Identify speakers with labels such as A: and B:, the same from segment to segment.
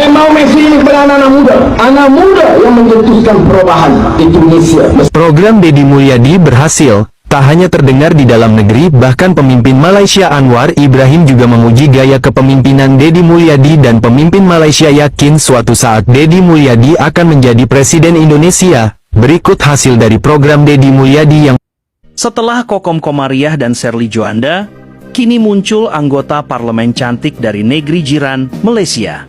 A: Saya mau Messi ini kepada anak muda yang mencetuskan perubahan Indonesia.
B: Program Deddy Mulyadi berhasil, tak hanya terdengar di dalam negeri, bahkan pemimpin Malaysia Anwar Ibrahim juga memuji gaya kepemimpinan Deddy Mulyadi dan pemimpin Malaysia yakin suatu saat Deddy Mulyadi akan menjadi Presiden Indonesia. Berikut hasil dari program Deddy Mulyadi yang
C: Setelah Kokom Komariah dan Sherly Joanda, kini muncul anggota parlemen cantik dari negeri jiran, Malaysia.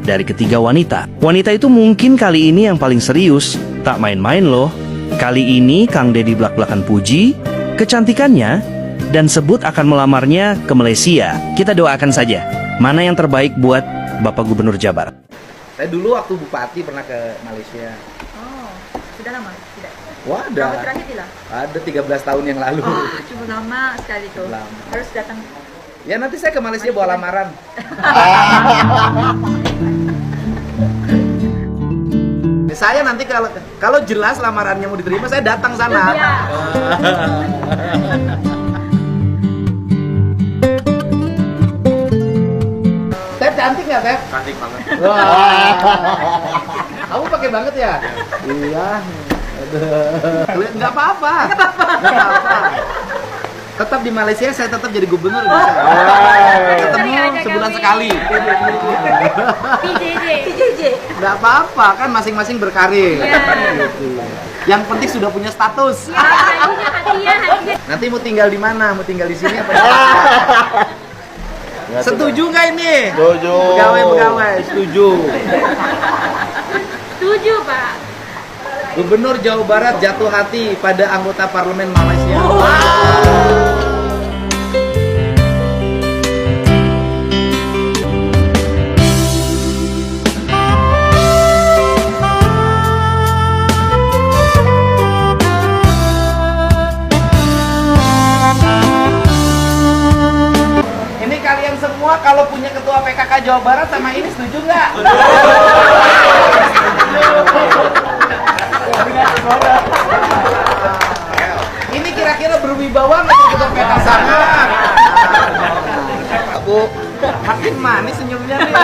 C: Dari ketiga wanita. Wanita itu mungkin kali ini yang paling serius, tak main-main loh. Kali ini Kang Deddy belak-belakan puji kecantikannya dan sebut akan melamarnya ke Malaysia. Kita doakan saja. Mana yang terbaik buat Bapak Gubernur Jabar.
D: Saya dulu waktu bupati pernah ke Malaysia.
E: Oh, sudah lama? Tidak.
D: Wah,
E: Berapa terakhir tidak?
D: ada 13 tahun yang lalu.
E: Oh, cukup lama sekali tuh.
D: Lama.
E: Harus datang.
D: Ya nanti saya ke Malaysia bawa lamaran. Saya nanti kalau jelas lamarannya mau diterima, saya datang sana.
E: Iya.
D: Tep cantik nggak, Tep?
F: Cantik banget.
D: Wah. Kamu pakai banget ya? Iya. Aduh. Nggak apa-apa. Nggak apa-apa. Tetap di Malaysia, saya tetap jadi gubernur. Ketemu sebulan sekali.
E: PJJ.
D: Nggak apa-apa, kan masing-masing berkarir.
E: Iya.
D: Gitu. Yang penting sudah punya status.
E: Ya, hadiah.
D: Nanti mau tinggal di mana? Mau tinggal di sini apa? Setuju nggak ini?
F: Setuju.
D: Pegawai-pegawai setuju.
E: Setuju, Pak.
D: Gubernur Jawa Barat jatuh hati pada anggota parlemen Malaysia. Ini kalian semua kalau punya ketua PKK Jawa Barat sama ini setuju nggak? Ini kira-kira berwibawa nggak sih ketua PKK sana? Aku makin manis senyumnya nih.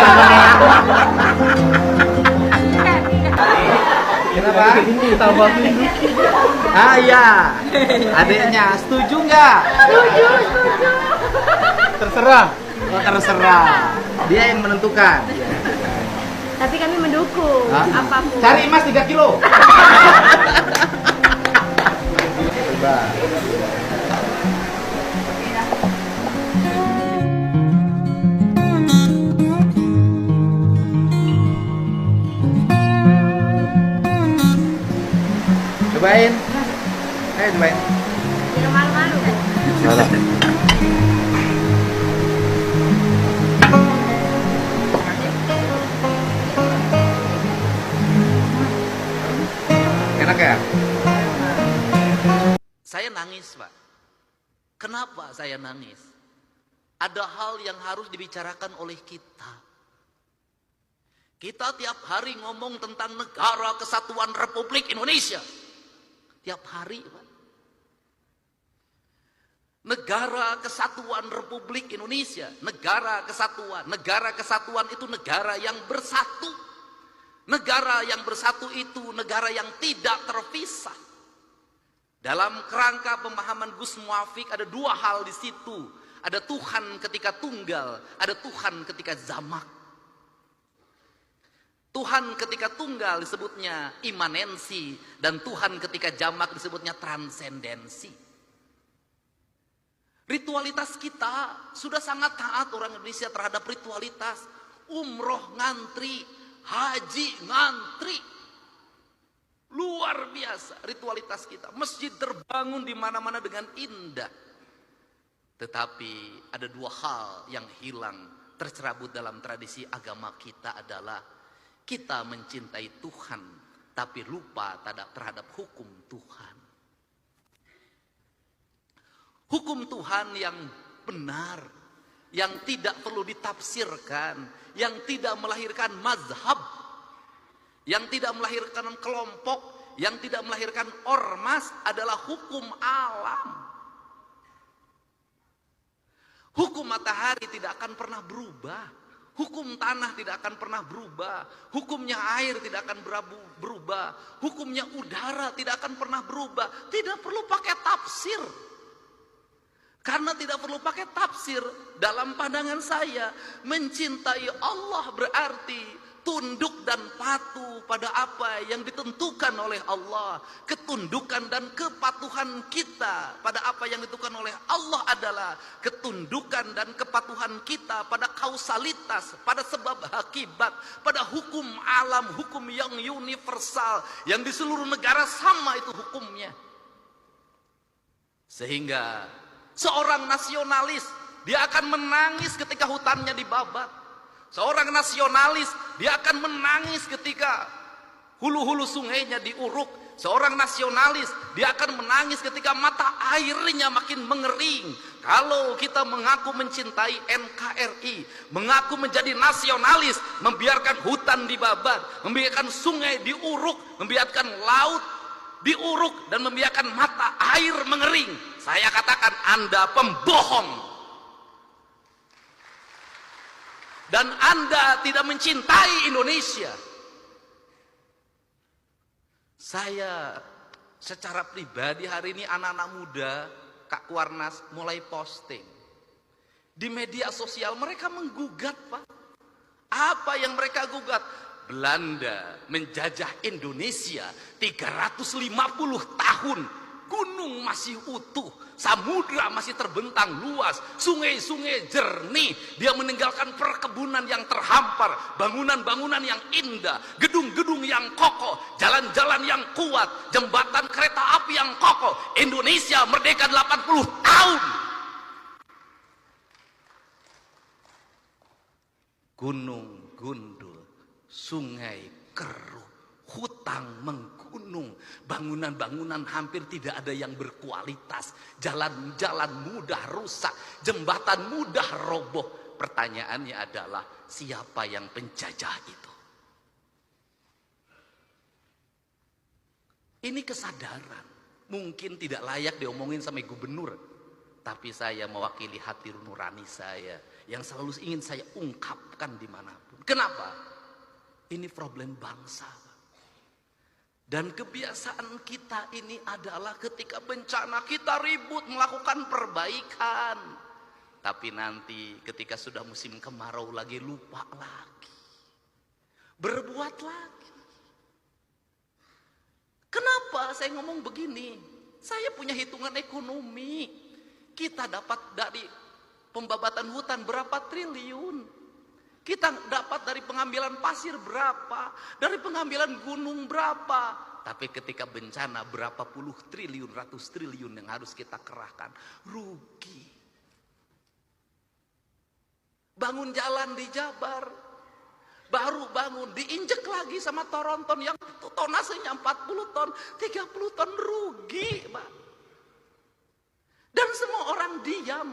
D: Kenapa? Ah iya, adiknya setuju nggak?
E: Setuju.
D: Terserah. Oh, terserah. Dia yang menentukan.
E: Tapi kami mendukung
D: Hah?
E: apapun.
D: Cari emas 3 kilo. Coba. Cobain. Ayo cobain.
E: Jangan malu-malu kan?
D: Enak ya?
G: Saya nangis, Pak. Kenapa saya nangis? Ada hal yang harus dibicarakan oleh kita. Kita tiap hari ngomong tentang Negara Kesatuan Republik Indonesia. Tiap hari, Pak. Negara Kesatuan Republik Indonesia. Negara Kesatuan. Negara Kesatuan itu negara yang bersatu. Negara yang bersatu itu negara yang tidak terpisah. Dalam kerangka pemahaman Gus Muafik ada dua hal di situ. Ada Tuhan ketika tunggal, ada Tuhan ketika jamak. Tuhan ketika tunggal disebutnya imanensi, dan Tuhan ketika jamak disebutnya transendensi. Ritualitas kita sudah sangat taat orang Indonesia terhadap ritualitas. Umroh ngantri, haji ngantri. Luar biasa ritualitas kita. Masjid terbangun di mana-mana dengan indah. Tetapi ada dua hal yang hilang tercerabut dalam tradisi agama kita adalah kita mencintai Tuhan tapi lupa terhadap hukum Tuhan. Hukum Tuhan yang benar, yang tidak perlu ditafsirkan, yang tidak melahirkan mazhab, yang tidak melahirkan kelompok, yang tidak melahirkan ormas adalah hukum alam. Hukum matahari tidak akan pernah berubah. Hukum tanah tidak akan pernah berubah. Hukumnya air tidak akan berubah. Hukumnya udara tidak akan pernah berubah. Tidak perlu pakai tafsir. Karena tidak perlu pakai tafsir, dalam pandangan saya, mencintai Allah berarti tunduk dan patuh pada apa yang ditentukan oleh Allah. Ketundukan dan kepatuhan kita pada apa yang ditentukan oleh Allah adalah ketundukan dan kepatuhan kita pada kausalitas, pada sebab akibat, pada hukum alam, hukum yang universal, yang di seluruh negara sama itu hukumnya. Sehingga seorang nasionalis, dia akan menangis ketika hutannya dibabat. Seorang nasionalis, dia akan menangis ketika hulu-hulu sungainya diuruk. Seorang nasionalis, dia akan menangis ketika mata airnya makin mengering. Kalau kita mengaku mencintai NKRI, mengaku menjadi nasionalis, membiarkan hutan dibabat, membiarkan sungai diuruk, membiarkan laut diuruk, dan membiarkan mata air mengering, saya katakan Anda pembohong. Dan Anda tidak mencintai Indonesia. Saya secara pribadi hari ini anak-anak muda, Kak Kuarnas mulai posting. Di media sosial mereka menggugat, Pak. Apa yang mereka gugat? Belanda menjajah Indonesia 350 tahun. Gunung masih utuh, samudra masih terbentang luas, sungai-sungai jernih. Dia meninggalkan perkebunan yang terhampar, bangunan-bangunan yang indah, gedung-gedung yang kokoh, jalan-jalan yang kuat, jembatan kereta api yang kokoh. Indonesia merdeka 80 tahun. Gunung gundul, sungai keruh, hutang menggunung, bangunan-bangunan hampir tidak ada yang berkualitas, jalan-jalan mudah rusak, jembatan mudah roboh. Pertanyaannya adalah, siapa yang penjajah itu? Ini kesadaran, mungkin tidak layak diomongin sama gubernur, tapi saya mewakili hati nurani saya yang selalu ingin saya ungkapkan dimanapun. Kenapa? Ini problem bangsa. Dan kebiasaan kita ini adalah ketika bencana kita ribut melakukan perbaikan. Tapi nanti ketika sudah musim kemarau lagi, lupa lagi. Berbuat lagi. Kenapa saya ngomong begini? Saya punya hitungan ekonomi. Kita dapat dari pembabatan hutan berapa triliun. Kita dapat dari pengambilan pasir berapa, dari pengambilan gunung berapa. Tapi ketika bencana berapa puluh triliun, ratus triliun yang harus kita kerahkan. Rugi. Bangun jalan di Jabar, baru bangun, diinjek lagi sama Toronton yang tonasenya 40 ton, 30 ton, rugi, Pak. Dan semua orang diam,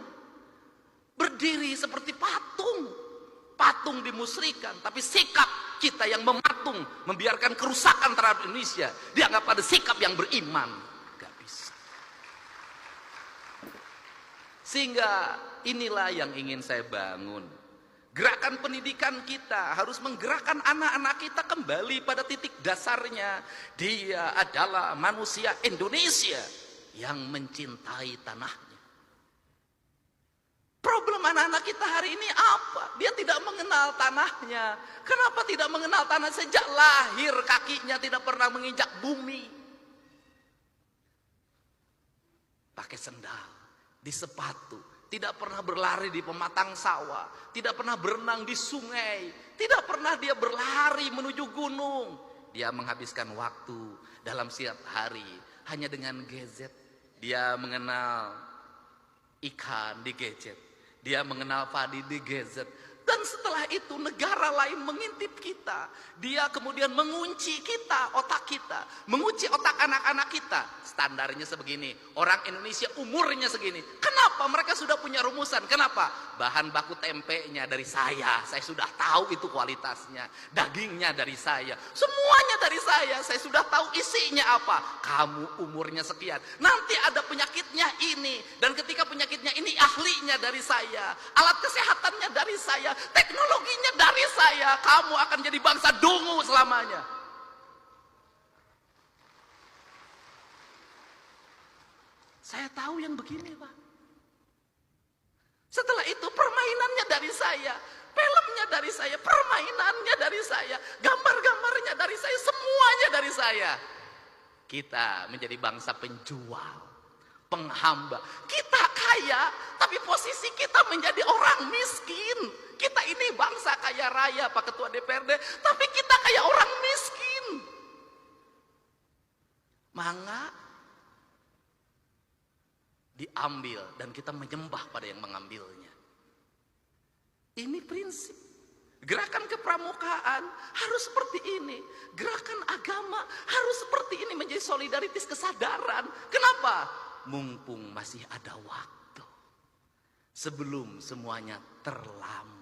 G: berdiri seperti patung. Patung dimusrikan, tapi sikap kita yang mematung, membiarkan kerusakan terhadap Indonesia, dianggap ada sikap yang beriman. Gak bisa. Sehingga inilah yang ingin saya bangun. Gerakan pendidikan kita harus menggerakkan anak-anak kita kembali pada titik dasarnya. Dia adalah manusia Indonesia yang mencintai tanahnya. Problem anak-anak kita hari ini apa? Dia tidak mengenal tanahnya. Kenapa tidak mengenal tanah? Sejak lahir kakinya tidak pernah menginjak bumi. Pakai sendal, di sepatu, tidak pernah berlari di pematang sawah, tidak pernah berenang di sungai, tidak pernah dia berlari menuju gunung. Dia menghabiskan waktu dalam setiap hari hanya dengan gadget. Dia mengenal ikan di gadget. Dia mengenal padi di gadget. Dan setelah itu negara lain mengintip kita. Dia kemudian mengunci kita, otak kita. Mengunci otak anak-anak kita. Standarnya sebegini. Orang Indonesia umurnya segini. Kenapa? Mereka sudah punya rumusan. Kenapa? bahan baku tempenya dari saya sudah tahu itu kualitasnya. Dagingnya dari saya, semuanya dari saya sudah tahu isinya apa. Kamu umurnya sekian, nanti ada penyakitnya ini, dan ketika penyakitnya ini ahlinya dari saya, alat kesehatannya dari saya, teknologinya dari saya. Kamu akan jadi bangsa dungu selamanya. Saya tahu yang begini, Pak. Setelah itu permainannya dari saya, filmnya dari saya, permainannya dari saya, gambar-gambarnya dari saya, semuanya dari saya. Kita menjadi bangsa penjual, penghamba. Kita kaya, tapi posisi kita menjadi orang miskin. Kita ini bangsa kaya raya, Pak Ketua DPRD, tapi kita kayak orang miskin. Mangga diambil dan kita menyembah pada yang mengambilnya. Ini prinsip. Gerakan kepramukaan harus seperti ini. Gerakan agama harus seperti ini, menjadi solidaritas kesadaran. Kenapa? Mumpung masih ada waktu sebelum semuanya terlambat.